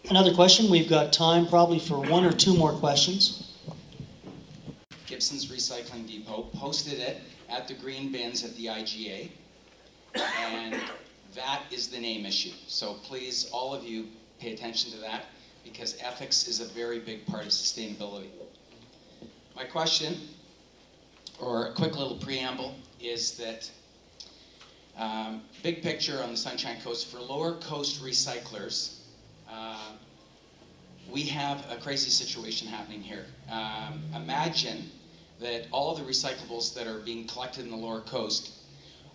Another question. We've got time probably for one or two more questions. Gibsons Recycling Depot posted it at the green bins at the IGA, and that is the name issue. So please, all of you, pay attention to that, because ethics is a very big part of sustainability. My question, or a quick little preamble, is that big picture on the Sunshine Coast, for Lower Coast recyclers, we have a crazy situation happening here. Imagine that all of the recyclables that are being collected in the Lower Coast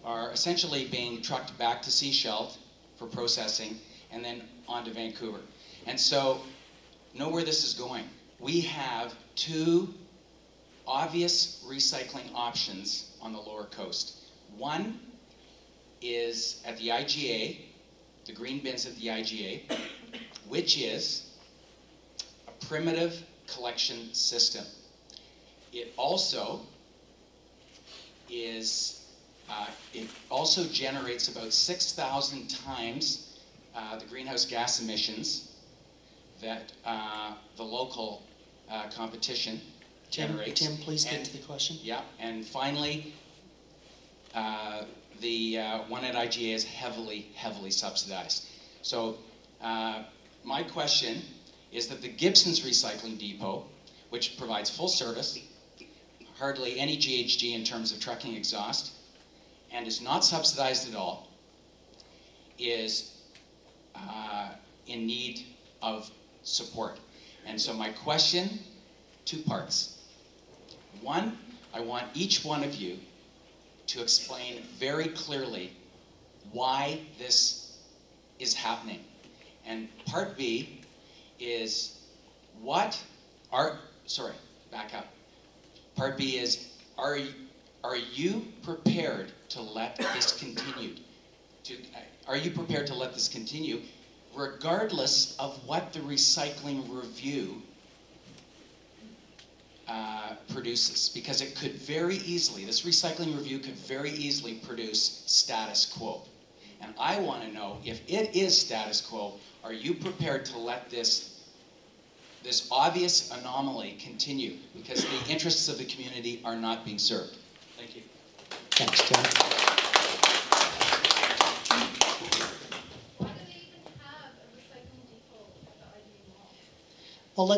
are essentially being trucked back to Seashell for processing and then on to Vancouver. And so, know where this is going. We have two obvious recycling options on the Lower Coast. One is at the IGA, the green bins at the IGA, which is a primitive collection system. It also generates about 6,000 times the greenhouse gas emissions that the local competition generates. Tim, please get to the question. Yeah, and finally, the one at IGA is heavily, heavily subsidized. So my question is that the Gibsons Recycling Depot, which provides full service, hardly any GHG in terms of trucking exhaust, and is not subsidized at all, is in need of support. And so my question, two parts. One, I want each one of you to explain very clearly why this is happening. And part B is back up. Part B is, are you prepared to let this continue? Are you prepared to let this continue regardless of what the recycling review produces? Because it could very easily, this recycling review could very easily produce status quo. And I want to know, if it is status quo, are you prepared to let this obvious anomaly continue? Because the interests of the community are not being served. Thank you. Thanks, Tim. Why do they even have a recycling depot at the IGA mall? Well,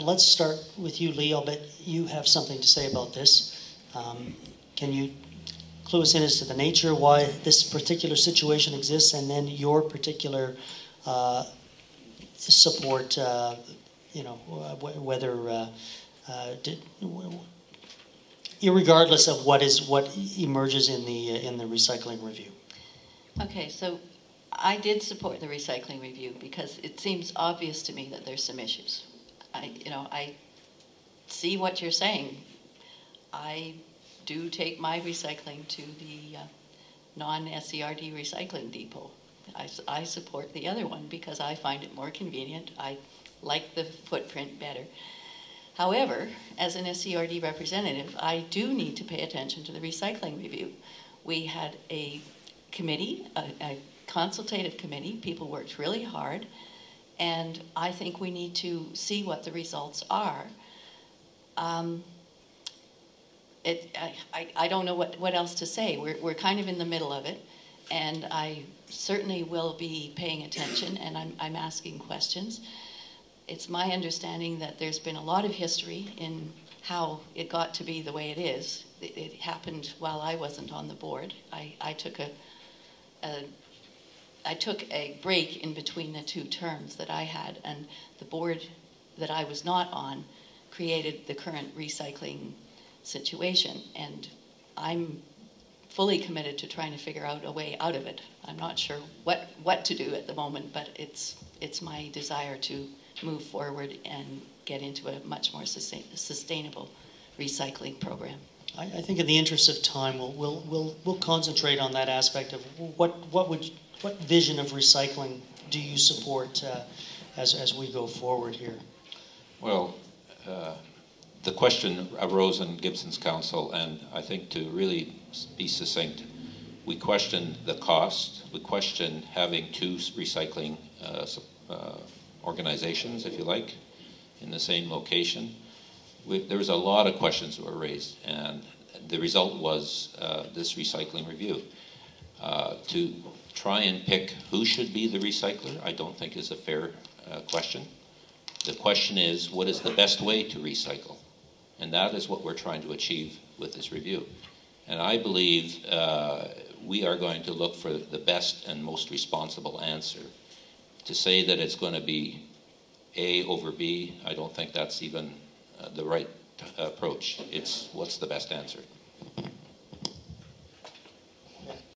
let's start with you, Lee. I'll bet you have something to say about this. Can you clue us in as to the nature, why this particular situation exists, and then your particular support, whether, irregardless of what emerges in the recycling review? Okay, so I did support the recycling review because it seems obvious to me that there's some issues. I see what you're saying. I do take my recycling to the non-SERD recycling depot. I support the other one because I find it more convenient. I like the footprint better. However, as an SERD representative, I do need to pay attention to the recycling review. We had a committee, a consultative committee. People worked really hard, and I think we need to see what the results are. I don't know what else to say. We're kind of in the middle of it, and I certainly will be paying attention, and I'm asking questions. It's my understanding that there's been a lot of history in how it got to be the way it is. It happened while I wasn't on the board. I took a break in between the two terms that I had, and the board that I was not on created the current recycling situation, and I'm fully committed to trying to figure out a way out of it. I'm not sure what to do at the moment, but it's my desire to move forward and get into a much more sustainable recycling program. I think in the interest of time, we'll concentrate on that aspect of what vision of recycling do you support as we go forward here? Well, the question arose in Gibsons Council, and I think to really be succinct, we question the cost, we question having two recycling organizations, if you like, in the same location. There was a lot of questions that were raised, and the result was this recycling review. To try and pick who should be the recycler, I don't think is a fair question. The question is, what is the best way to recycle? And that is what we're trying to achieve with this review. And I believe we are going to look for the best and most responsible answer. To say that it's going to be A over B, I don't think that's even the right approach. It's what's the best answer.